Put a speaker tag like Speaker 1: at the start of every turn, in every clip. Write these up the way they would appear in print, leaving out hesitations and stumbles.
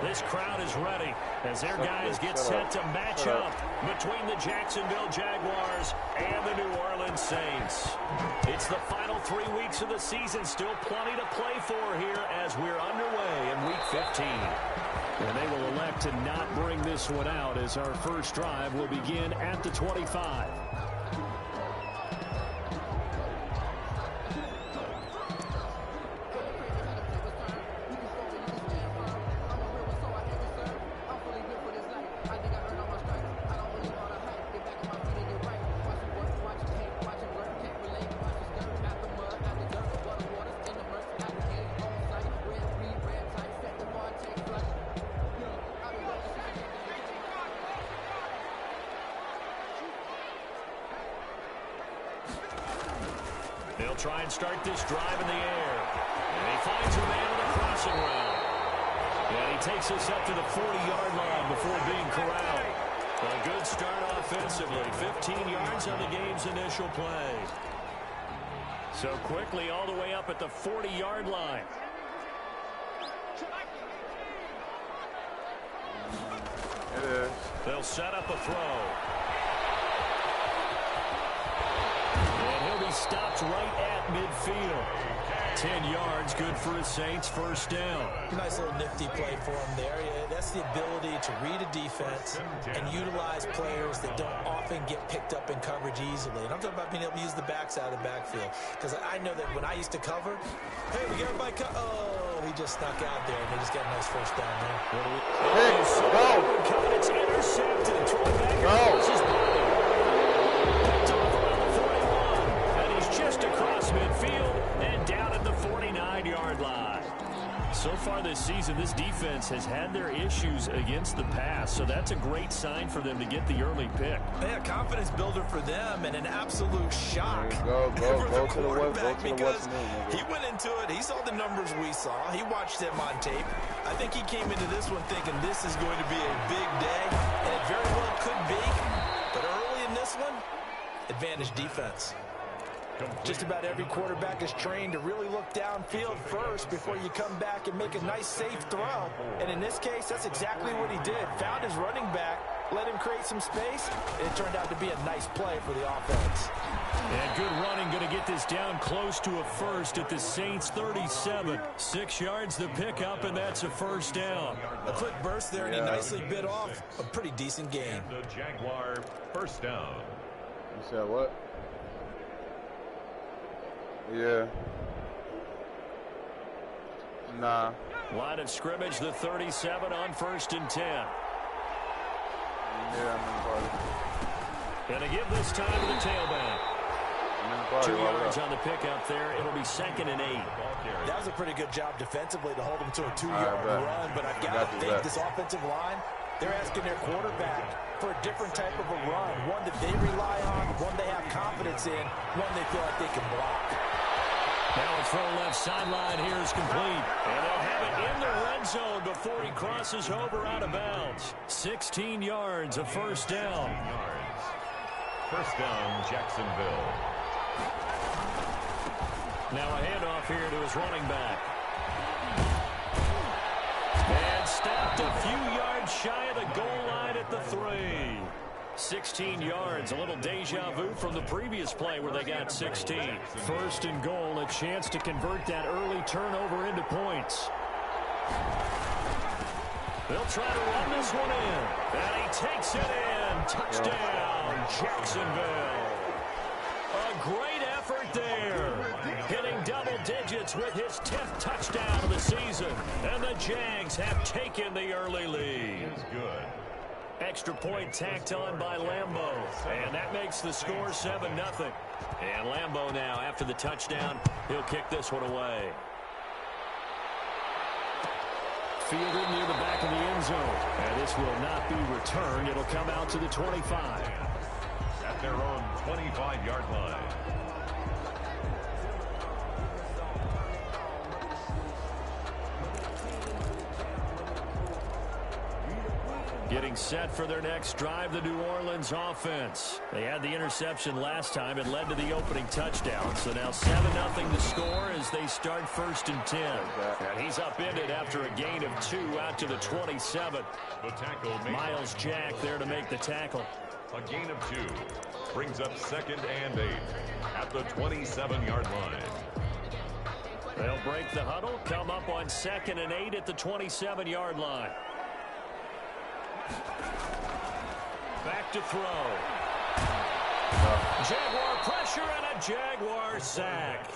Speaker 1: This crowd is ready as their guys get set to match up between the Jacksonville Jaguars and the New Orleans Saints. It's the final 3 weeks of the season. Still plenty to play for here as we're underway in Week 15. And they will elect to not bring this one out as our first drive will begin at the 25. They'll try and start this drive in the air. And he finds a man on the crossing route. And he takes us up to the 40-yard line before being corralled. A good start offensively. 15 yards on the game's initial play. So quickly all the way up at the 40-yard line.
Speaker 2: It is.
Speaker 1: They'll set up a throw. Stopped right at midfield. 10 yards, good for his Saints first down.
Speaker 3: Nice little nifty play for him there. Yeah, that's the ability to read a defense and utilize players that don't often get picked up in coverage easily. And I'm talking about being able to use the backs out of the backfield. Because I know that when I used to cover, hey, we got everybody oh, he just snuck out there, and they just got a nice first down there.
Speaker 2: Hey, go!
Speaker 1: It's intercepted. Go! Just across midfield and down at the 49-yard line. So far this season, this defense has had their issues against the pass, so that's a great sign for them to get the early pick.
Speaker 3: Yeah, confidence builder for them and an absolute shock
Speaker 2: go
Speaker 3: for the
Speaker 2: to the
Speaker 3: quarterback because
Speaker 2: west.
Speaker 3: he went into it. He saw the numbers we saw. He watched them on tape. I think he came into this one thinking this is going to be a big day, and it very well could be. But early in this one, advantage defense. Just about every quarterback is trained to really look downfield first before you come back and make a nice, safe throw. And in this case, that's exactly what he did. Found his running back, let him create some space, and it turned out to be a nice play for the offense.
Speaker 1: And good running, going to get this down close to a first at the Saints' 37. 6 yards the pickup, and that's a first down.
Speaker 3: A quick burst there, and he nicely bit off a pretty decent gain.
Speaker 4: The Jaguar first down.
Speaker 2: You said what? Yeah. Nah.
Speaker 1: Line of scrimmage, the 37 on 1st and 10.
Speaker 2: Yeah, I'm in the party.
Speaker 1: Going to give this time to the tailback.
Speaker 2: I'm in the party.
Speaker 1: 2 yards on the pickup there. It'll be 2nd and 8.
Speaker 3: That was a pretty good job defensively to hold him to a 2-yard run, but I've got to think this offensive line, they're asking their quarterback for a different type of a run, one that they rely on, one they have confidence in, one they feel like they can block.
Speaker 1: Now a throw left sideline here is complete. And they'll have it in the red zone before he crosses over out of bounds. 16 yards, a first down.
Speaker 4: First down, Jacksonville.
Speaker 1: Now a handoff here to his running back. And stopped a few yards shy of the goal line at the 3. 16 yards, a little deja vu from the previous play where they got 16. 1st and goal, a chance to convert that early turnover into points. They'll try to run this one in. And he takes it in. Touchdown, Jacksonville. A great effort there. Hitting double digits with his 10th touchdown of the season. And the Jags have taken the early lead.
Speaker 4: Is good.
Speaker 1: Extra point tacked on by Lambeau. And that makes the score 7-0. And Lambeau now, after the touchdown, he'll kick this one away. Fielded near the back of the end zone. And this will not be returned. It'll come out to the 25.
Speaker 4: At their own 25-yard line.
Speaker 1: Getting set for their next drive, the New Orleans offense. They had the interception last time. It led to the opening touchdown. So now 7-0 to score as they start 1st and 10. And he's upended after a gain of 2 out to the 27.
Speaker 4: The tackle made.
Speaker 1: Miles Jack there to make the tackle.
Speaker 4: A gain of 2 brings up 2nd and 8 at the 27-yard line.
Speaker 1: They'll break the huddle, come up on 2nd and 8 at the 27-yard line. Back to throw. Jaguar pressure and a Jaguar sack.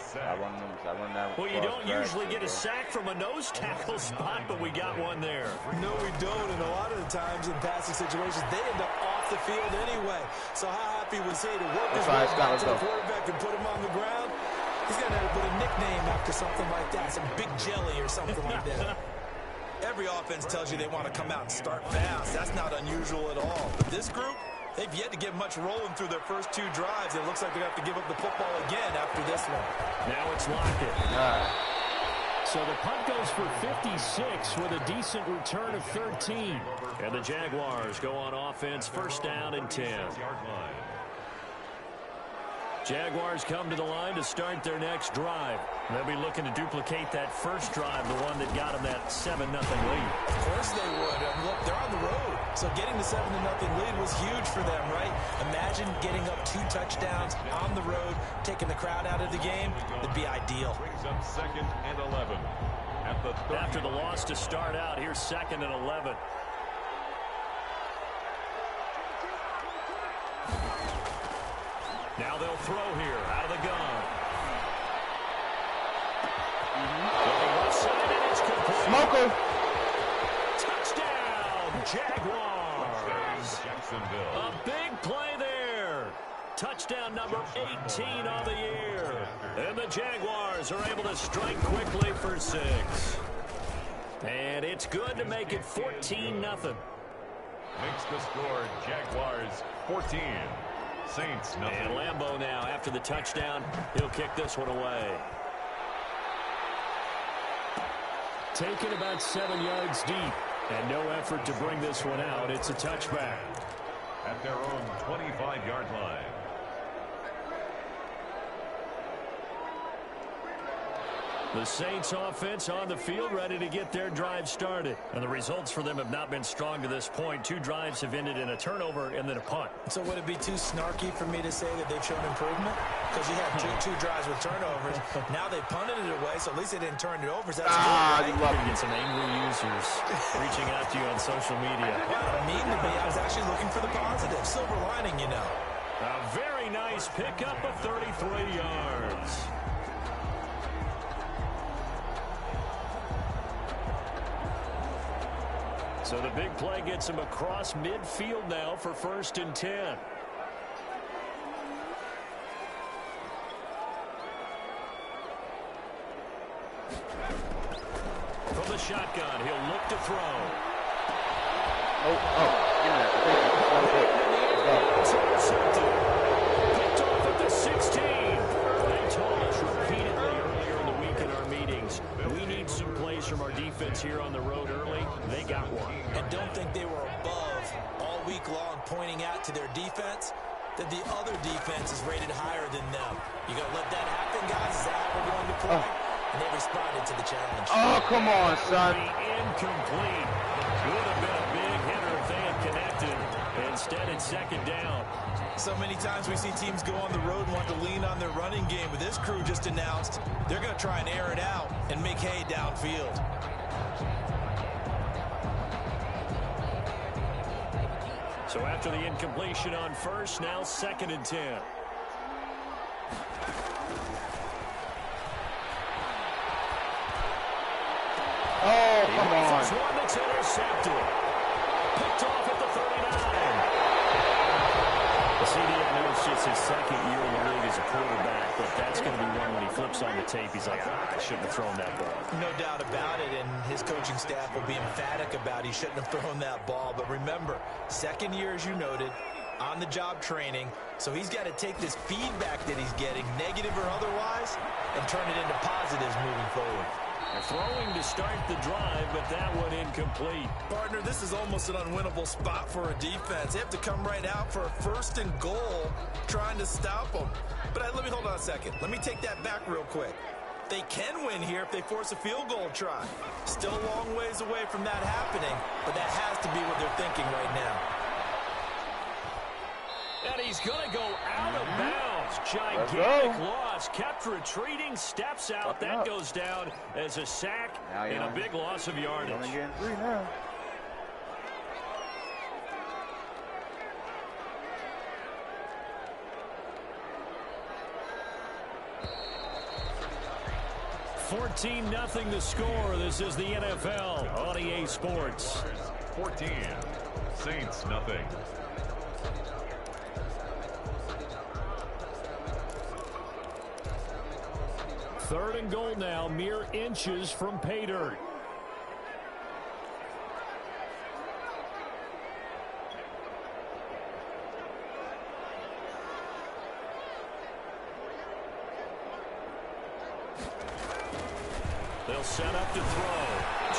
Speaker 1: Well, you don't usually get a sack from a nose tackle spot, but we got one there.
Speaker 3: No, we don't, and a lot of the times in passing situations, they end up off the field anyway. So how happy was he to work his way back to the quarterback and put him on the ground? He's going to have to put a nickname after something like that, some Big Jelly or something like that. Every offense tells you they want to come out and start fast. That's not unusual at all. But this group, they've yet to get much rolling through their first 2 drives. It looks like they're going to have to give up the football again after this one.
Speaker 1: Now it's Lockett. So the punt goes for 56 with a decent return of 13. And the Jaguars go on offense, 1st down and 10. Jaguars come to the line to start their next drive. They'll be looking to duplicate that first drive, the one that got them that 7-0 lead.
Speaker 3: Of course they would. Look, they're on the road. So getting the 7-0 lead was huge for them, right? Imagine getting up 2 touchdowns on the road, taking the crowd out of the game. It'd be ideal.
Speaker 4: Brings up 2nd and 11 at the 30.
Speaker 1: After the loss to start out, here's 2nd and 11. Now they'll throw here out of the gun. Looking left side, and it's complete.
Speaker 2: Smoker.
Speaker 1: Touchdown, Jaguars.
Speaker 4: Jacksonville.
Speaker 1: A big play there. Touchdown number 18 on the year. And the Jaguars are able to strike quickly for 6. And it's good to make it 14-0.
Speaker 4: Makes the score Jaguars 14. Saints nothing.
Speaker 1: And Lambeau now after the touchdown. He'll kick this one away. Taken about 7 yards deep. And no effort to bring this one out. It's a touchback.
Speaker 4: At their own 25-yard line.
Speaker 1: The Saints offense on the field ready to get their drive started. And the results for them have not been strong to this point. 2 drives have ended in a turnover and then a punt.
Speaker 3: So would it be too snarky for me to say that they've shown improvement? Because you had two drives with turnovers. Now they punted it away, so at least they didn't turn it over. So that's good, right?
Speaker 1: You're going to get some angry users reaching out to you on social media.
Speaker 3: Well, I don't mean to be. I was actually looking for the positive. Silver lining, you know.
Speaker 1: A very nice pickup of 33 yards. So the big play gets him across midfield now for 1st and 10. From the shotgun, he'll look to throw. Intercepted. Picked off at the 16. They told us repeatedly earlier in the week in our meetings, we need some plays from our defense here on the road early. They got one.
Speaker 3: And don't think they were above all week long pointing out to their defense that the other defense is rated higher than them. You going to let that happen, guys? Is that how we're going to play? And they responded to the challenge.
Speaker 2: Oh, come on, son.
Speaker 1: Incomplete. Would have been a big hitter if they had connected. Instead, it's 2nd down.
Speaker 3: So many times we see teams go on the road and want to lean on their running game. But this crew just announced they're going to try and air it out and make hay downfield.
Speaker 1: So after the incompletion on 1st, now 2nd and 10.
Speaker 2: Oh, come on.
Speaker 1: It's one that's intercepted. Picked off at the 39. CD, I know it's just his 2nd year in the league as a quarterback, but that's going to be one when he flips on the tape, he's like, I shouldn't have thrown that ball.
Speaker 3: No doubt about it, and his coaching staff will be emphatic about he shouldn't have thrown that ball. But remember, 2nd year, as you noted, on-the-job training, so he's got to take this feedback that he's getting, negative or otherwise, and turn it into positives moving forward.
Speaker 1: They're throwing to start the drive, but that one incomplete.
Speaker 3: Partner, this is almost an unwinnable spot for a defense. They have to come right out for a 1st and goal trying to stop them. But let me hold on a second. Let me take that back real quick. They can win here if they force a field goal try. Still a long ways away from that happening, but that has to be what they're thinking right now.
Speaker 1: And he's going to go out of bounds. Gigantic loss. Kept retreating. Steps out. That goes down as a sack and a big loss of yardage.
Speaker 2: Only getting 3 now.
Speaker 1: $14-0 the score. This is the NFL on EA Sports.
Speaker 4: 14. Saints nothing.
Speaker 1: Third and goal now, mere inches from pay dirt. They'll set up to throw.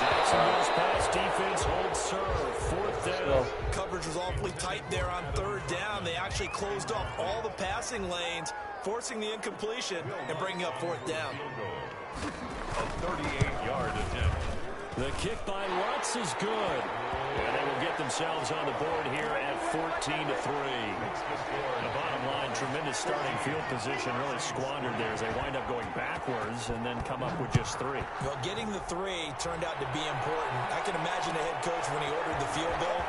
Speaker 1: Jacksonville's pass defense holds serve. 4th down.
Speaker 3: Coverage was awfully tight there on 3rd down. They actually closed off all the passing lanes, forcing the incompletion and bringing up 4th down.
Speaker 4: A 38-yard attempt.
Speaker 1: The kick by Lutz is good. And they will get themselves on the board here at 14-3. The bottom line, tremendous starting field position, really squandered there as they wind up going backwards and then come up with just 3.
Speaker 3: Well, getting the 3 turned out to be important. I can imagine the head coach when he ordered the field goal.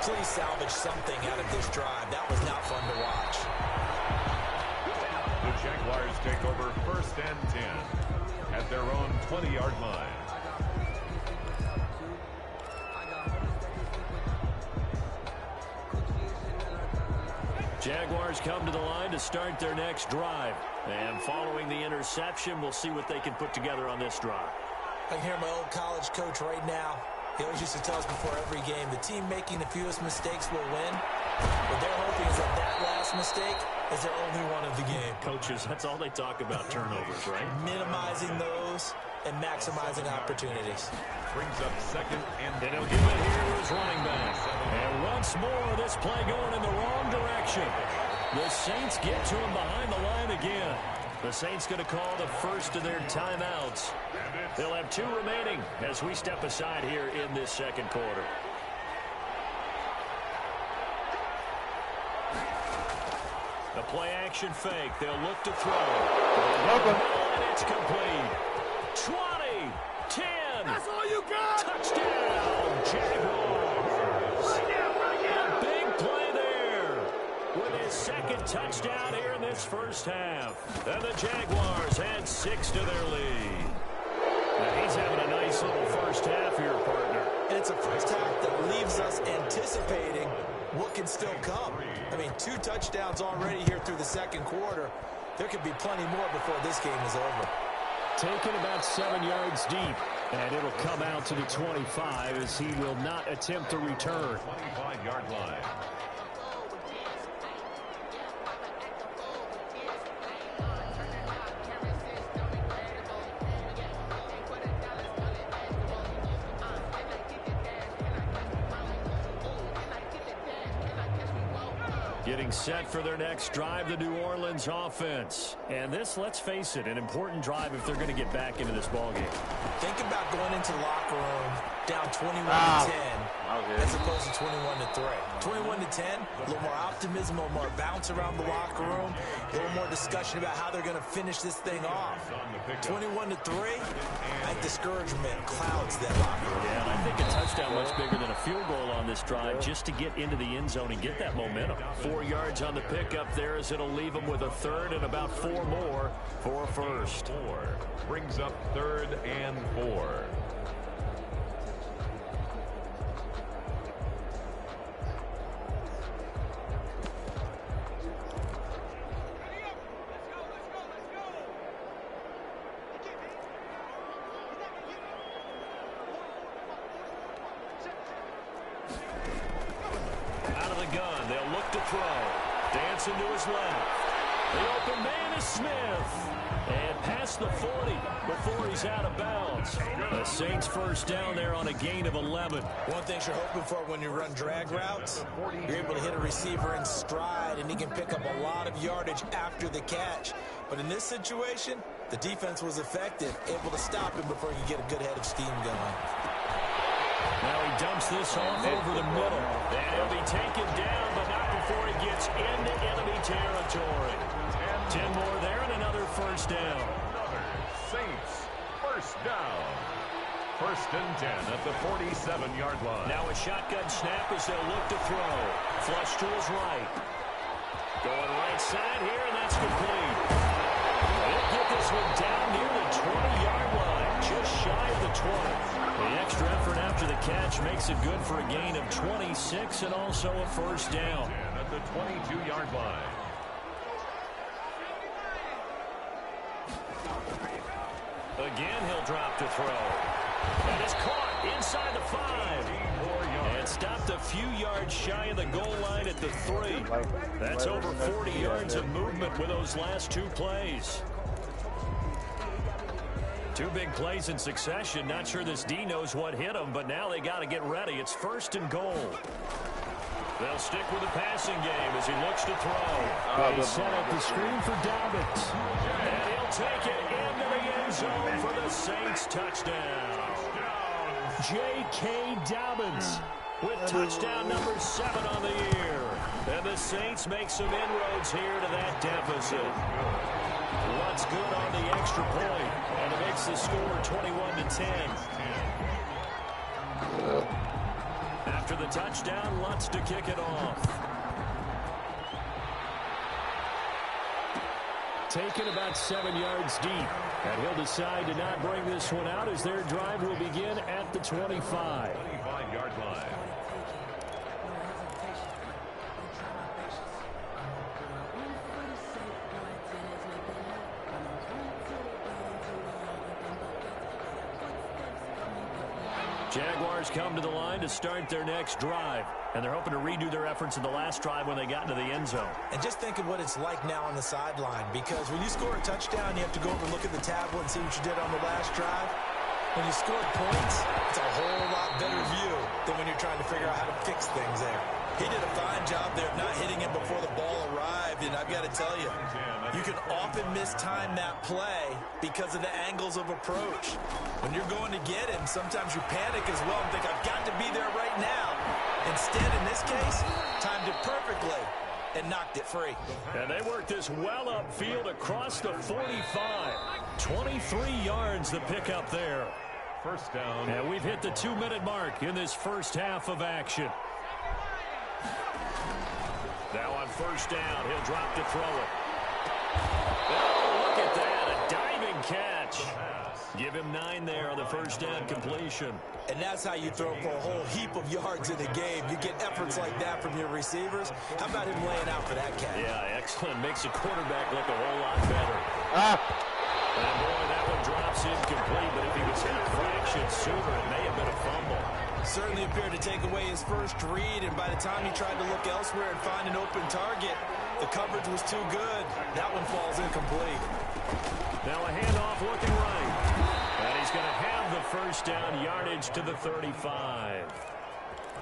Speaker 3: Please salvage something out of this drive. That was not fun to watch.
Speaker 4: The Jaguars take over 1st and 10 at their own 20-yard line.
Speaker 1: Jaguars come to the line to start their next drive. And following the interception, we'll see what they can put together on this drive.
Speaker 3: I can hear my old college coach right now. He always used to tell us before every game, the team making the fewest mistakes will win. What they're hoping is that last mistake is their only one of the game.
Speaker 1: Coaches, that's all they talk about, turnovers, right?
Speaker 3: Minimizing those and maximizing opportunities.
Speaker 4: Brings up 2nd and
Speaker 1: he'll give it here to his running back. And once more, this play going in the wrong direction. The Saints get to him behind the line again. The Saints going to call the first of their timeouts. They'll have 2 remaining as we step aside here in this 2nd quarter. The play action fake. They'll look to throw. And it's complete. 20, 10.
Speaker 2: That's all you got.
Speaker 1: Touchdown, Jaguars. A big play there with his 2nd touchdown here in this first half. And the Jaguars add 6 to their lead. And he's having a nice little first half here, partner.
Speaker 3: And it's a first half that leaves us anticipating what can still come. I mean, 2 touchdowns already here through the 2nd quarter. There could be plenty more before this game is over.
Speaker 1: Taken about 7 yards deep, and it'll come out to the 25 as he will not attempt to return.
Speaker 4: 25-yard line.
Speaker 1: Getting set for their next drive, the New Orleans offense. And this, let's face it, an important drive if they're going to get back into this ballgame.
Speaker 3: Think about going into the locker room down 21-10 as opposed to 21-3. 21-10, a little more optimism, a little more bounce around the locker room, a little more discussion about how they're going to finish this thing off. 21-3, I think discouragement clouds that locker room.
Speaker 1: Yeah, and I think a touchdown much bigger than a field goal on this drive just to get into the end zone and get that momentum. 4 yards on the pickup there as it'll leave them with a 3rd and about 4 more for a first.
Speaker 4: 4 brings up 3rd and 4.
Speaker 1: Out of the gun, they'll look to throw. Dancing to his left. The open man is Smith. And past the 40 before he's out of bounds. The Saints first down there on a gain of 11.
Speaker 3: One thing you're hoping for when you run drag routes, you're able to hit a receiver in stride, and he can pick up a lot of yardage after the catch. But in this situation, the defense was effective, able to stop him before he could get a good head of steam going.
Speaker 1: Now he dumps this off over the middle. And he'll be taken down, but not before he gets into enemy territory. 10 more there and another first down.
Speaker 4: Another Saints first down. First and 10 at the 47-yard line.
Speaker 1: Now a shotgun snap as they'll look to throw. Flush to his right. Going right side here, and that's complete. They'll get this one down near the 20-yard line, just shy of the 20. The extra effort after the catch makes it good for a gain of 26 and also a first down.
Speaker 4: And at the 22-yard line.
Speaker 1: Again, he'll drop to throw. And it's caught inside the 5. And stopped a few yards shy of the goal line at the 3. That's over 40 yards of movement with those last 2 plays. 2 big plays in succession. Not sure this D knows what hit him, but now they got to get ready. It's first and goal. They'll stick with the passing game as he looks to throw. They set up the screen for Dobbins. And he'll take it into the end zone for the Saints touchdown. J.K. Dobbins with touchdown number 7 on the year. And the Saints make some inroads here to that deficit. What's good on the extra point, and it makes the score 21-10. After the touchdown, Lutz to kick it off. Taken about 7 yards deep, and he'll decide to not bring this one out as their drive will begin at the 25.
Speaker 4: 25-yard line.
Speaker 1: Jaguars come to the line to start their next drive, and they're hoping to redo their efforts in the last drive when they got into the end zone.
Speaker 3: And just think of what it's like now on the sideline, because when you score a touchdown, you have to go over and look at the tablet and see what you did on the last drive. When you score points, it's a whole lot better view than when you're trying to figure out how to fix things there. He did a fine job there of not hitting it before the ball arrived, and I've got to tell you, you can often mistime that play because of the angles of approach. When you're going to get him, sometimes you panic as well and think, I've got to be there right now. Instead, in this case, timed it perfectly and knocked it free.
Speaker 1: And they worked this well upfield across the 45. 23 yards the pickup there.
Speaker 4: First down.
Speaker 1: And we've hit the 2-minute mark in this first half of action. Now on first down, he'll drop to throw it. Oh, look at that, a diving catch. Give him 9 there on the first down completion.
Speaker 3: And that's how you throw for a whole heap of yards in the game. You get efforts like that from your receivers. How about him laying out for that catch?
Speaker 1: Yeah, excellent. Makes the quarterback look a whole lot better. And boy, that one drops incomplete, but if he was hit a fraction sooner, it may have been a fumble.
Speaker 3: Certainly appeared to take away his first read, and by the time he tried to look elsewhere and find an open target, the coverage was too good. That one falls incomplete.
Speaker 1: Now a handoff looking right. And he's going to have the first down, yardage to the 35.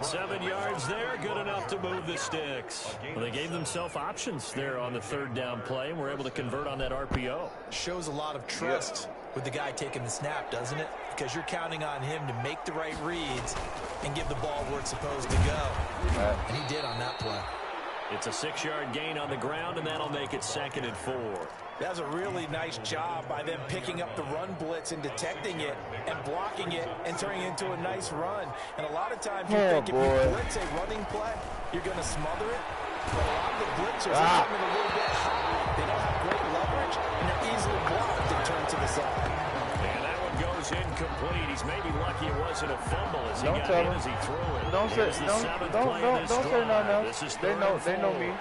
Speaker 1: 7 yards there, good enough to move the sticks. Well, they gave themselves options there on the third down play, and were able to convert on that RPO.
Speaker 3: Shows a lot of trust with the guy taking the snap, doesn't it? Because you're counting on him to make the right reads and give the ball where it's supposed to go. And he did on that play.
Speaker 1: It's a 6-yard gain on the ground, and that'll make it 2nd and 4.
Speaker 3: That's a really nice job by them picking up the run blitz and detecting it and blocking it and turning it into a nice run. And a lot of times you think if you blitz a running play, you're going to smother it. But a lot of the blitzers are coming a little bit high. They don't have great leverage, and they're easily blocked and turned to the side.
Speaker 1: And that one goes incomplete. He's maybe lucky it wasn't a fumble as he got in as he threw it.
Speaker 2: Don't say nothing else. They know me.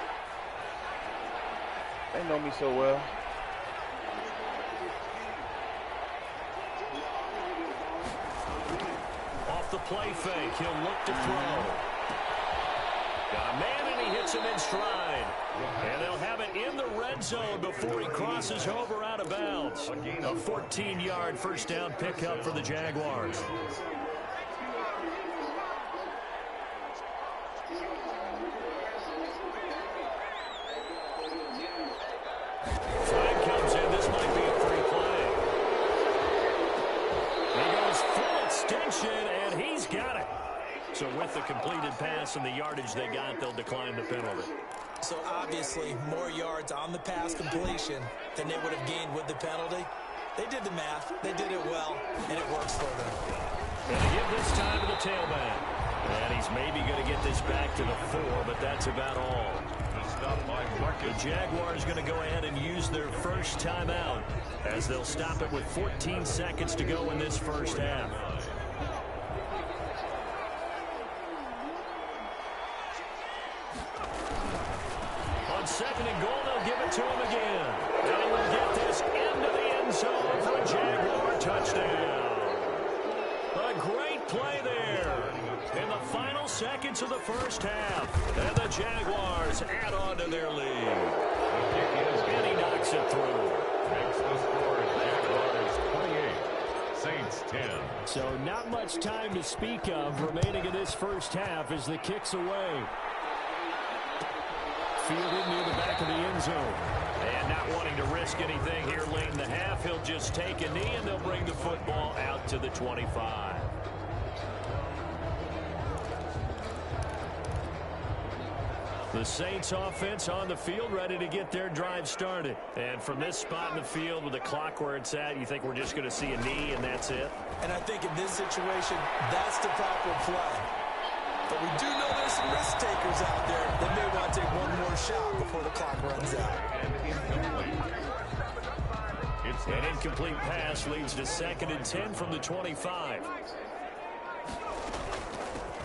Speaker 2: They know me so well.
Speaker 1: Off the play fake, he'll look to throw. Got a man, and he hits him in stride. And they'll have it in the red zone before he crosses over out of bounds. A 14-yard first down pickup for the Jaguars. Flag comes in. This might be a free play. He goes full extension, and he's got it. So with the completed pass and the yardage they got, they'll decline the penalty.
Speaker 3: So obviously more yards on the pass completion than they would have gained with the penalty. They did the math. They did it well, and it works for them.
Speaker 1: And they give this time to the tailback. And he's maybe going to get this back to the 4, but that's about all. The Jaguars going to go ahead and use their first timeout as they'll stop it with 14 seconds to go in this first half. On 2nd and goal, they'll give it to him again. And he will get this into the end zone for a Jaguar touchdown. A great play there in the final seconds of the first half. And the Jaguars add on to their lead. And he knocks it through.
Speaker 4: Makes the score Jaguars 28, Saints 10.
Speaker 1: So not much time to speak of remaining in this first half as the kick's away. Fielded near the back of the end zone. And not wanting to risk anything here late in the half, he'll just take a knee and they'll bring the football out to the 25. The Saints offense on the field, ready to get their drive started. And from this spot in the field with the clock where it's at, you think we're just going to see a knee and that's it?
Speaker 3: And I think in this situation, that's the proper play. But we do know there's some risk takers out there that may want to take one more shot before the clock runs out.
Speaker 1: An incomplete pass leads to 2nd and 10 from the 25.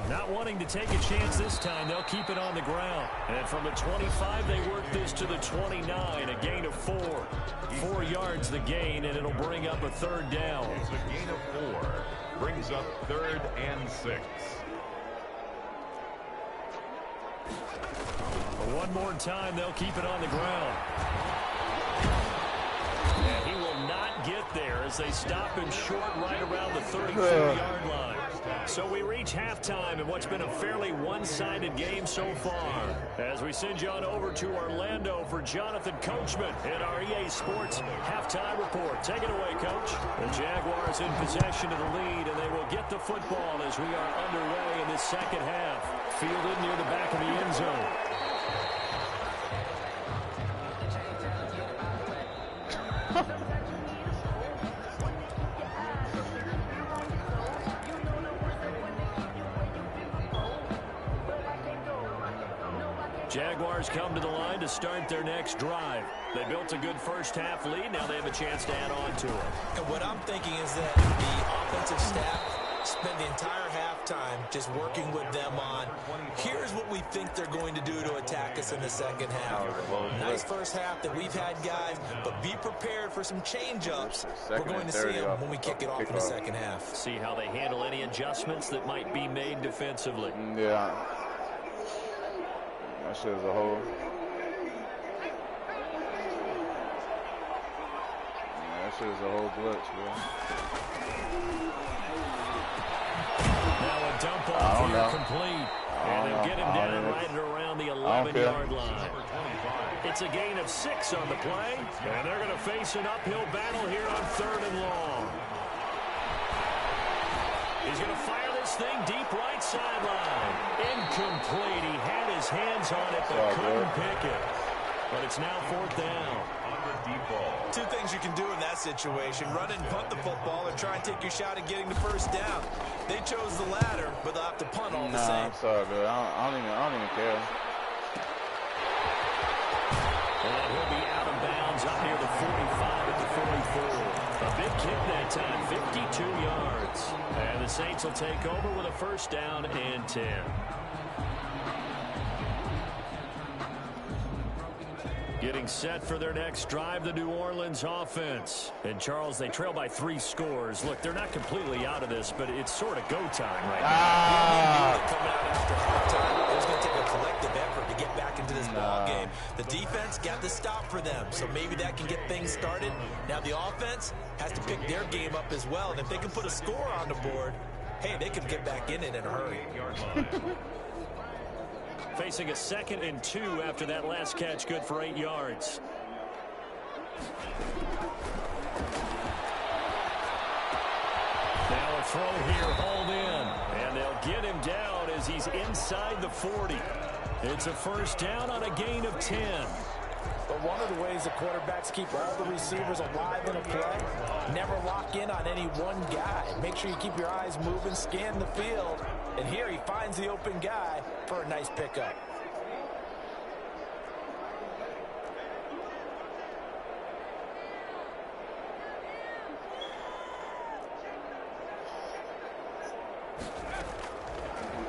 Speaker 1: Not wanting to take a chance this time, they'll keep it on the ground. And from the 25, they work this to the 29, a gain of 4. 4 yards the gain, and it'll bring up a 3rd down.
Speaker 4: It's a gain of 4. Brings up 3rd and 6.
Speaker 1: One more time, they'll keep it on the ground. And he will not get there as they stop him short right around the 34-yard line. So we reach halftime in what's been a fairly one-sided game so far. As we send you on over to Orlando for Jonathan Coachman in our EA Sports halftime report. Take it away, Coach. The Jaguars in possession of the lead, and they will get the football as we are underway in this second half. Fielded near the back of the end zone. Jaguars come to the line to start their next drive. They built a good first half lead. Now they have a chance to add on to it.
Speaker 3: And what I'm thinking is that the offensive staff spent the entire halftime just working with them on, here's what we think they're going to do to attack us in the second half. Nice first half that we've had, guys, but be prepared for some change-ups. We're going to see them when we kick it off in the second half.
Speaker 1: See how they handle any adjustments that might be made defensively.
Speaker 2: Yeah. That shit is a whole. Yeah, that shit is a whole glitch, bro.
Speaker 1: Now a dump off here complete. And they'll get him down right around the 11-yard line. It's a gain of 6 on the play. And they're going to face an uphill battle here on 3rd and long. He's going to fire this thing deep right sideline. Incomplete. He had his hands on it, but couldn't pick it. But it's now 4th down.
Speaker 4: On the deep ball.
Speaker 3: 2 things you can do in that situation. Run and punt the football or try and take your shot at getting the first down. They chose the latter, but they'll have to punt all the same.
Speaker 2: I'm sorry, bro. I don't even care.
Speaker 1: And he'll be out of bounds up near the 45 at the 44. A big kick that time, 52 yards. And the Saints will take over with a first down and 10. Getting set for their next drive, the New Orleans offense. And, Charles, they trail by 3 scores. Look, they're not completely out of this, but it's sort of go time right now.
Speaker 3: Coming out after halftime, it's going to take a collective effort to get not the stop for them, so maybe that can get things started. Now the offense has to pick their game up as well, and if they can put a score on the board, hey, they can get back in it in a hurry.
Speaker 1: Facing a 2nd and 2 after that last catch, good for 8 yards. Now a throw here, hauled in, and they'll get him down as he's inside the 40. It's a first down on a gain of 10.
Speaker 5: But one of the ways the quarterbacks keep all the receivers alive in a play, never lock in on any one guy. Make sure you keep your eyes moving, scan the field, and here he finds the open guy for a nice pickup.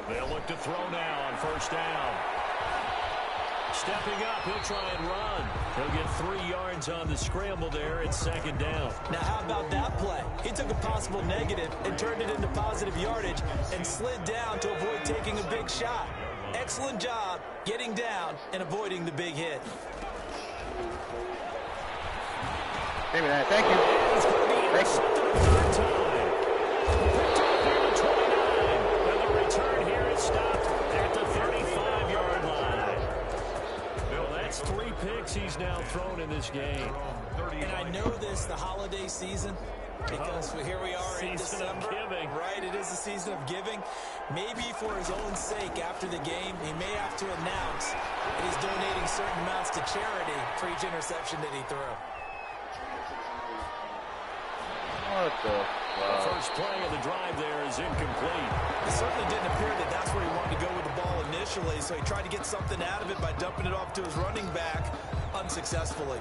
Speaker 1: They'll look to throw now on first down. Stepping up, he'll try and run. He'll get 3 yards on the scramble there. It's 2nd down.
Speaker 3: Now, how about that play? He took a possible negative and turned it into positive yardage and slid down to avoid taking a big shot. Excellent job getting down and avoiding the big hit.
Speaker 2: Give me that. Thank you.
Speaker 1: It's going to be intercepted a 3rd time. Picked up here at 29. And the return here is stopped at the 35-yard line. Well, that's 3 picks he's now thrown in this game.
Speaker 3: And I know this, the holiday season, because here we are in December.
Speaker 1: Season of giving.
Speaker 3: Right, it is the season of giving. Maybe for his own sake after the game, he may have to announce that he's donating certain amounts to charity for each interception that he threw.
Speaker 2: What the
Speaker 1: The first play of the drive there is incomplete.
Speaker 3: It certainly didn't appear that that's where he wanted to go with the ball initially, so he tried to get something out of it by dumping it off to his running back unsuccessfully.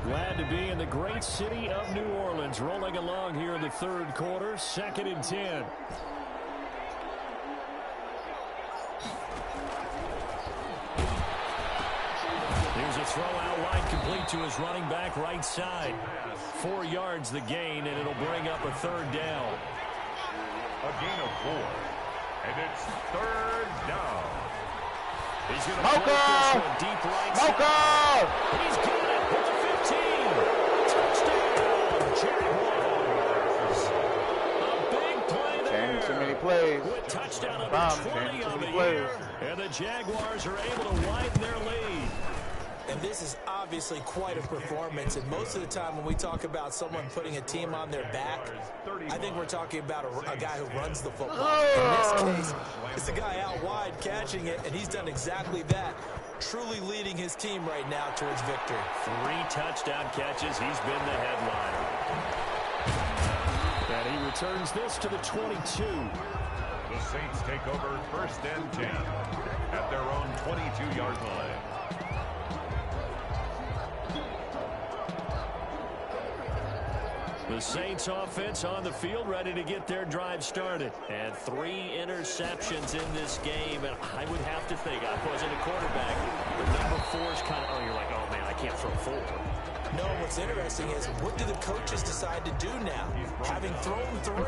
Speaker 1: Glad to be in the great city of New Orleans, rolling along here in the 3rd quarter, 2nd and 10. Here's a throw out wide, complete to his running back right side. 4 yards the gain, and it'll bring up a 3rd down.
Speaker 4: A gain of 4. And it's 3rd down.
Speaker 1: He's going to float this one deep right side. He's got it at the 15. Touchdown, Jaguars. A big play there.
Speaker 2: Too many plays.
Speaker 1: With touchdown number 20 on the year. And the Jaguars are able to widen their lead.
Speaker 3: And this is obviously quite a performance. And most of the time when we talk about someone putting a team on their back, I think we're talking about a guy who runs the football. In this case, it's a guy out wide catching it, and he's done exactly that, truly leading his team right now towards victory.
Speaker 1: 3 touchdown catches. He's been the headliner. And he returns this to the 22.
Speaker 4: The Saints take over 1st and 10 at their own 22-yard line.
Speaker 1: The Saints offense on the field, ready to get their drive started. And 3 interceptions in this game. And I would have to think, I wasn't a quarterback, but number 4 is kind of, you're like, oh man, I can't throw 4.
Speaker 3: No, what's interesting is, what do the coaches decide to do now? Having thrown 3,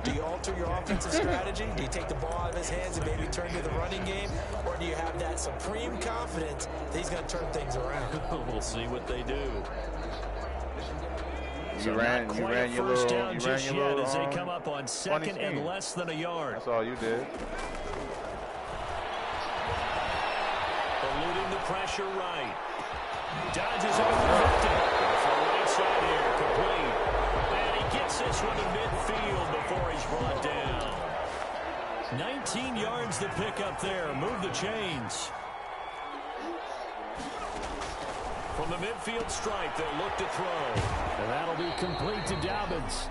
Speaker 3: do you alter your offensive strategy? Do you take the ball out of his hands and maybe turn to the running game? Or do you have that supreme confidence that he's going to turn things around?
Speaker 1: We'll see what they do.
Speaker 2: You ran your
Speaker 1: first
Speaker 2: little,
Speaker 1: down just yet as they come up on 2nd and less than a yard.
Speaker 2: That's all you did.
Speaker 1: Eluding the pressure right. Dodges over the 50. From right side here, complete. And he gets this one to midfield before he's brought down. 19 yards to pick up there. Move the chains. From the midfield stripe, they'll look to throw. And that'll be complete to Dobbins.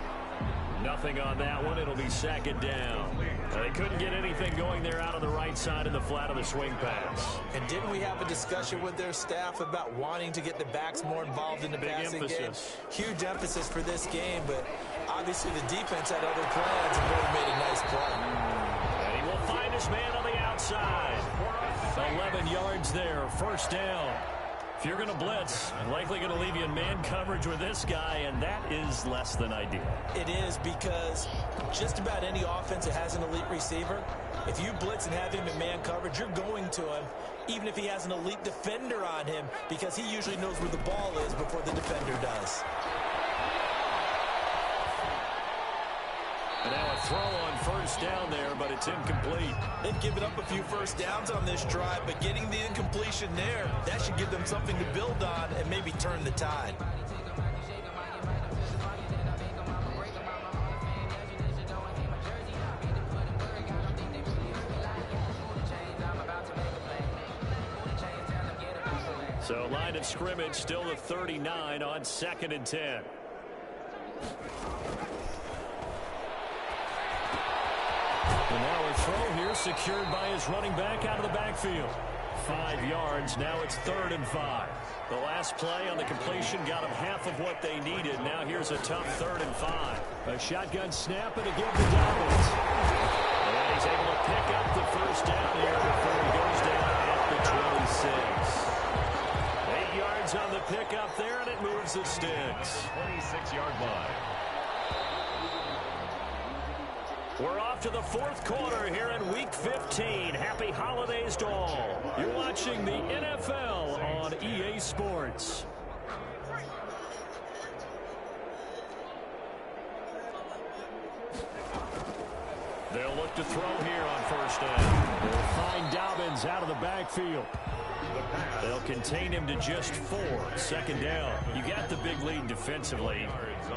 Speaker 1: Nothing on that one. It'll be 2nd down. They couldn't get anything going there out on the right side in the flat of the swing pass.
Speaker 3: And didn't we have a discussion with their staff about wanting to get the backs more involved in the passing game? Huge emphasis for this game, but obviously the defense had other plans and really made a nice play.
Speaker 1: And he will find his man on the outside. 11 yards there, first down. you're going to blitz, likely going to leave you in man coverage with this guy, and that is less than ideal.
Speaker 5: It is, because just about any offense that has an elite receiver, if you blitz and have him in man coverage, you're going to him, even if he has an elite defender on him, because he usually knows where the ball is before the defender does.
Speaker 1: And now a throw on first down there, but it's incomplete.
Speaker 3: They've given up a few first downs on this drive, but getting the incompletion there, that should give them something to build on and maybe turn the tide.
Speaker 1: So line of scrimmage still the 39 on 2nd and 10. And now a throw here secured by his running back out of the backfield. 5 yards. Now it's 3rd and 5. The last play on the completion got him half of what they needed. Now here's a tough 3rd and 5. A shotgun snap and again to Dobbins. And he's able to pick up the first down here before he goes down at the 26. 8 yards on the pickup there, and it moves the sticks.
Speaker 4: 26-yard line.
Speaker 1: We're off to the 4th quarter here in Week 15. Happy holidays to all. You're watching the NFL on EA Sports. They'll look to throw here on first down. They'll find Dobbins out of the backfield. They'll contain him to just 4. 2nd down. You got the big lead defensively.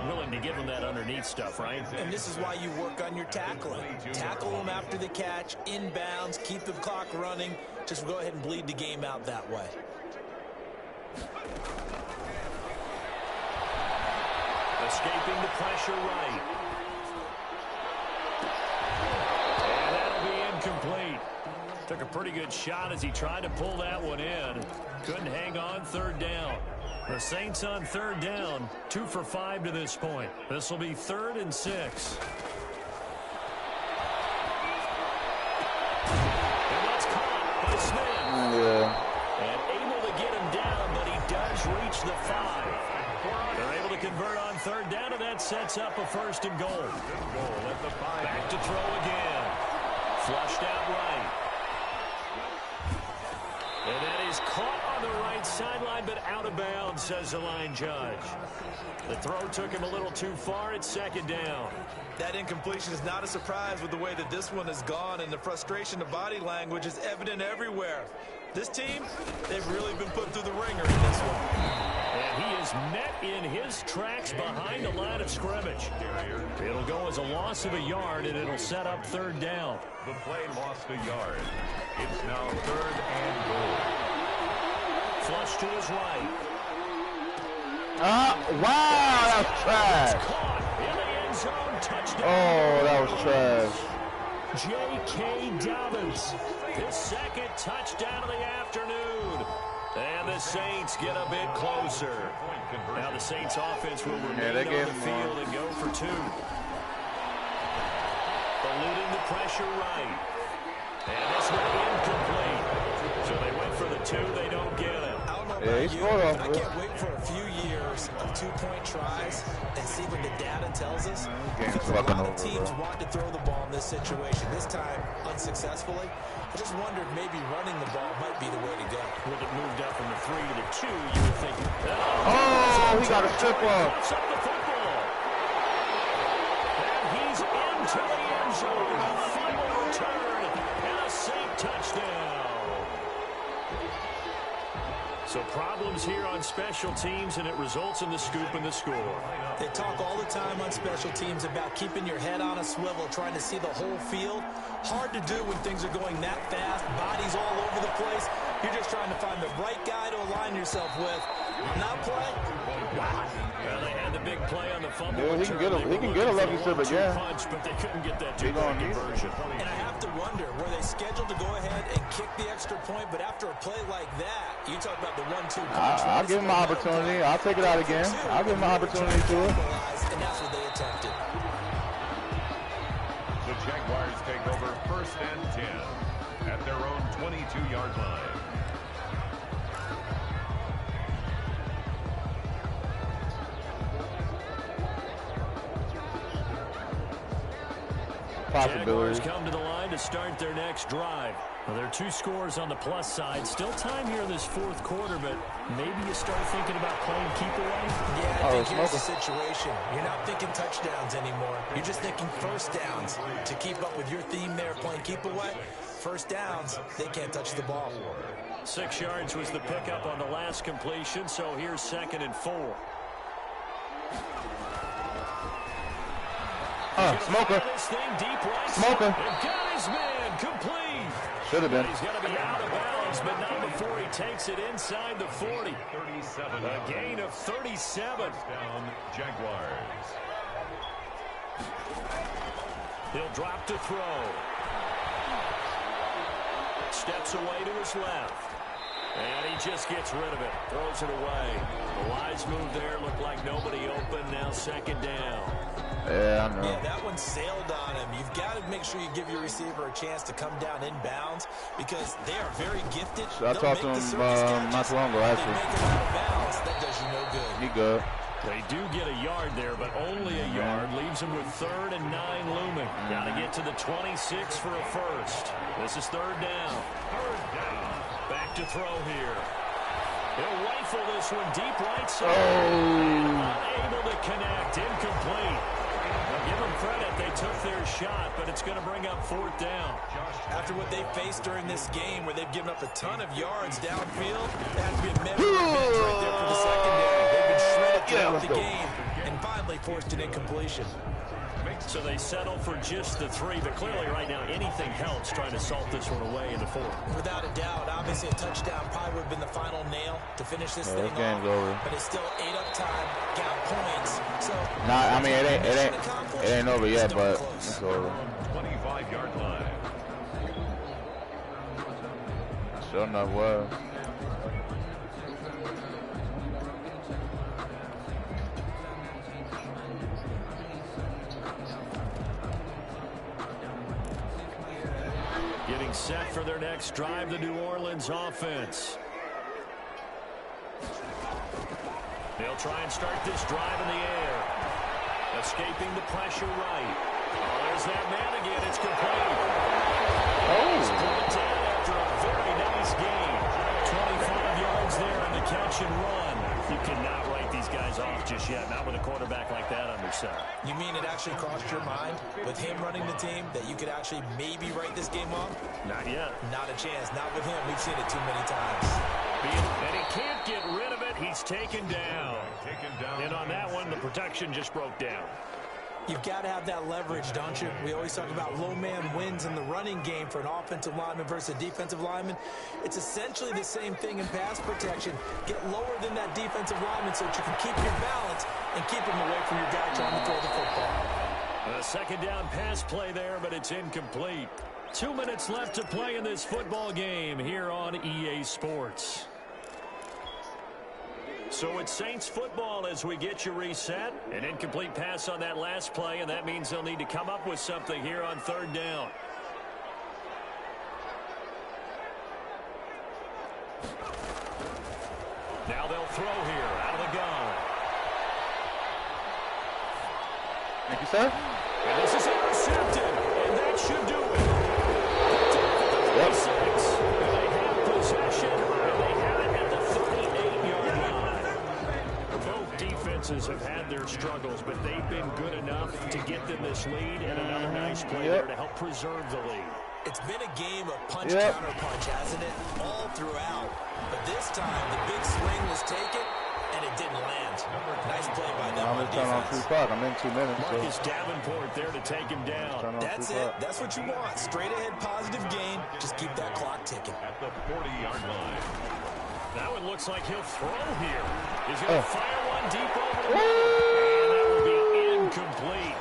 Speaker 1: Willing to give him that underneath stuff, right?
Speaker 5: And this is why you work on your tackling. Tackle him after the catch, inbounds, keep the clock running. Just go ahead and bleed the game out that way.
Speaker 1: Escaping the pressure right. And that'll be incomplete. Took a pretty good shot as he tried to pull that one in. Couldn't hang on 3rd down. The Saints on 3rd down, 2 for 5 to this point. This will be 3rd and 6. And that's caught by Smith. And able to get him down, but he does reach the 5. They're able to convert on 3rd down, and that sets up a 1st and goal. Back to throw again. Flushed out right. And that is caught on the right sideline, but out of bounds, says the line judge. The throw took him a little too far. It's 2nd down.
Speaker 3: That incompletion is not a surprise with the way that this one has gone, and the frustration of body language is evident everywhere. This team, they've really been put through the ringer in this one.
Speaker 1: And he is met in his tracks behind the line of scrimmage. It'll go as a loss of a yard, and it'll set up 3rd down.
Speaker 4: The play lost a yard. It's now 3rd and goal.
Speaker 1: Flush to his right.
Speaker 2: Wow, that was trash.
Speaker 1: Caught in the end zone. Touchdown.
Speaker 2: Oh, that was trash.
Speaker 1: J.K. Dobbins, his 2nd touchdown of the afternoon. And the Saints get a bit closer. Now the Saints offense will remain on the field and go for 2. Eluding the pressure right. And this one incomplete. So they went for the 2. They don't get it.
Speaker 2: Yeah, he scored off.
Speaker 5: I can't wait for a few years of 2-point tries and see what the data tells us. Because a lot of teams want to throw the ball in this situation. This time, unsuccessfully. I just wonder if maybe running the ball might be the way to go.
Speaker 1: With it moved up from the 3 to the 2, you would think.
Speaker 2: Oh, he got a strip off.
Speaker 1: Up the football. And he's into the end zone. A final return and a Saint touchdown. So problems here on special teams, and it results in the scoop and the score.
Speaker 5: They talk all the time on special teams about keeping your head on a swivel, trying to see the whole field. Hard to do when things are going that fast, bodies all over the place. You're just trying to find the right guy to align yourself with. Not play. Wow.
Speaker 1: Well, they had the big play on the fumble.
Speaker 2: Yeah, he can get a lucky strip again.
Speaker 1: Punch, but they couldn't get that two-point conversion.
Speaker 5: And I have to wonder, were they scheduled to go ahead and kick the extra point? But after a play like that, you talk about the 1-2 punch.
Speaker 2: I'll give him my opportunity. I'll take it out again. I'll give him my opportunity to it.
Speaker 5: And that's what they attempted.
Speaker 4: The Jaguars take over 1st and 10 at their own 22-yard line.
Speaker 1: Jaguars come to the line to start their next drive. Well, there are 2 scores on the plus side. Still time here in this 4th quarter, but maybe you start thinking about playing keep away?
Speaker 5: Yeah, I think here's the situation. You're not thinking touchdowns anymore. You're just thinking first downs. To keep up with your theme there, playing keep away, first downs, they can't touch the ball.
Speaker 1: 6 yards was the pickup on the last completion, so here's 2nd and 4.
Speaker 2: Smoker. Smoker.
Speaker 1: Got his man complete.
Speaker 2: Should have been.
Speaker 1: He's going to be out of bounds, but not before he takes it inside the 40. A gain of 37.
Speaker 4: Down Jaguars.
Speaker 1: He'll drop to throw. Steps away to his left. And he just gets rid of it. Throws it away. The wise move there. Looked like nobody open. Now 2nd down.
Speaker 2: Yeah, I know.
Speaker 5: Yeah, that one sailed on him. You've got to make sure you give your receiver a chance to come down inbounds because they are very gifted.
Speaker 2: I talked to him not too long ago, actually.
Speaker 5: They make it out of bounds. That does you no good.
Speaker 2: He good.
Speaker 1: They do get a yard there, but only a yard. Leaves them with 3rd and 9 looming. Got to get to the 26 for a first. This is 3rd down. Back to throw here. He'll rifle this one deep right side. Unable to connect. Incomplete. Now give them credit. They took their shot, but it's going to bring up 4th down.
Speaker 5: After what they faced during this game where they've given up a ton of yards downfield, that has to be a measure of revenge right there for the secondary. They've been shredded throughout the game and finally forced an incompletion.
Speaker 1: So they settle for just the 3, but clearly right now anything helps trying to salt this one away in the 4th.
Speaker 5: Without a doubt, obviously a touchdown probably would have been the final nail to finish this thing
Speaker 2: game's
Speaker 5: off.
Speaker 2: over.
Speaker 5: But it's still 8 up time, got points. So
Speaker 2: Nah, I mean it ain't over yet, but it's over.
Speaker 4: 25-yard line.
Speaker 2: Sure enough, well.
Speaker 1: Getting set for their next drive, the New Orleans offense. They'll try and start this drive in the air. Escaping the pressure right. Oh, there's that man again. It's complete. He's pulled down after a very nice game. 25 yards there on the catch and run. You cannot write these guys off just yet, not with a quarterback like that under center.
Speaker 5: You mean it actually crossed your mind with him running the team that you could actually maybe write this game off?
Speaker 1: Not yet.
Speaker 5: Not a chance. Not with him. We've seen it too many times.
Speaker 1: And he can't get rid of it. He's taken down. And on that one, the protection just broke down.
Speaker 5: You've got to have that leverage, don't you? We always talk about low man wins in the running game for an offensive lineman versus a defensive lineman. It's essentially the same thing in pass protection. Get lower than that defensive lineman so that you can keep your balance and keep him away from your guy trying to throw the football.
Speaker 1: A 2nd down pass play there, but it's incomplete. 2 minutes left to play in this football game here on EA Sports. So it's Saints football as we get you reset. An incomplete pass on that last play, and that means they'll need to come up with something here on 3rd down. Now they'll throw here out of the gun.
Speaker 2: Thank you, sir.
Speaker 1: And this is intercepted, and that should do it. Yep. And they have possession, and they have it at the 38-yard line. Both defenses have had their struggles, but they've been good enough to get them this lead, and another nice play there to help preserve the lead.
Speaker 5: It's been a game of punch-counter-punch, hasn't it? All throughout. But this time, the big swing was taken, and it didn't land. Nice play by them on defense.
Speaker 2: I'm in 2 minutes.
Speaker 1: Marcus Davenport there to take him down.
Speaker 5: That's it. That's what you want. Straight ahead positive gain. Just keep that clock ticking.
Speaker 4: At the 40-yard line.
Speaker 1: Now it looks like he'll throw here. He's going to fire one deep over the middle. And that will be incomplete.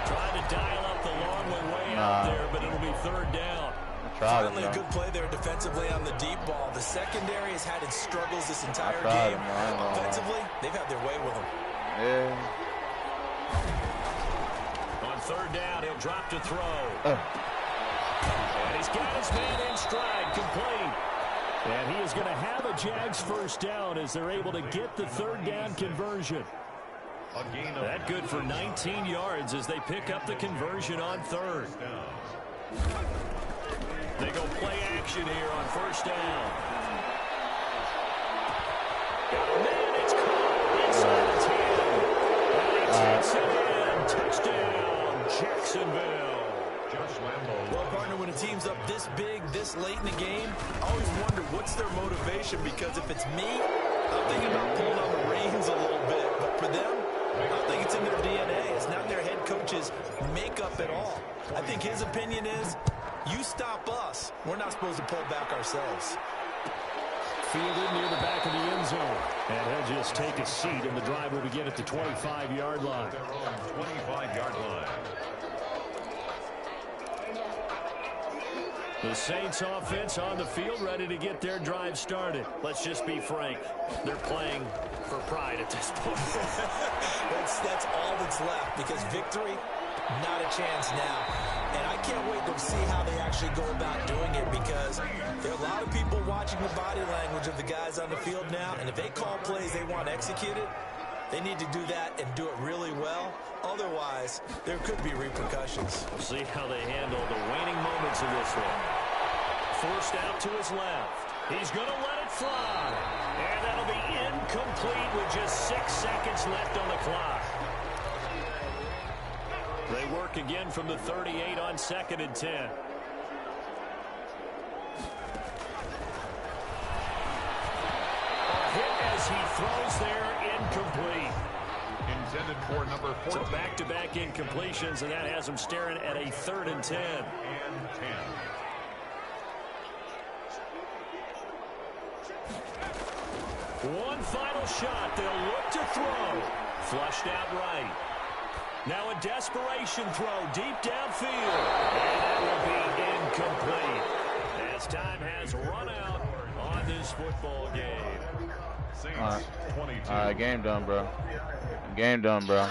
Speaker 1: Trying to dial up the long way out there, but it'll be 3rd down.
Speaker 5: Finally, a good play there defensively on the deep ball. The secondary has had its struggles this entire game. Offensively, they've had their way with them.
Speaker 2: Yeah.
Speaker 1: On 3rd down, he'll drop to throw. And he's got his man in stride, complete. And he is going to have a Jags 1st down as they're able to get the 3rd down conversion. That good for 19 yards as they pick up the conversion on third. They go play action here on first down. And it's caught inside the 10. And he takes it in. Touchdown, Jacksonville.
Speaker 3: Well, partner, when a team's up this big, this late in the game, I always wonder what's their motivation, because if it's me, I'm thinking about pulling on the reins a little bit. But for them, I think it's in their DNA. It's not their head coach's makeup at all. I think his opinion is, you stop us, we're not supposed to pull back ourselves.
Speaker 1: Fielded near the back of the end zone. And he'll just take a seat, and the drive will begin at the 25-yard line.
Speaker 4: 25-yard line.
Speaker 1: The Saints offense on the field, ready to get their drive started. Let's just be frank. They're playing for pride at this point.
Speaker 3: That's all that's left, because victory, not a chance now. And I can't wait to see how they actually go about doing it, because there are a lot of people watching the body language of the guys on the field now, and if they call plays they want executed, they need to do that and do it really well. Otherwise, there could be repercussions.
Speaker 1: We'll see how they handle the waning moments of this one. Forced out to his left. He's going to let it fly. And that'll be incomplete with just 6 seconds left on the clock. They work again from the 38 on 2nd and 10. A hit as he throws there, incomplete.
Speaker 4: Intended for number 14.
Speaker 1: So back-to-back incompletions, and that has him staring at a 3rd and 10.
Speaker 4: And 10.
Speaker 1: One final shot. They'll look to throw. Flushed out right. Now a desperation throw deep downfield. And that will be incomplete, as time has run out on this football game.
Speaker 2: All right, game done, bro. Game done, bro.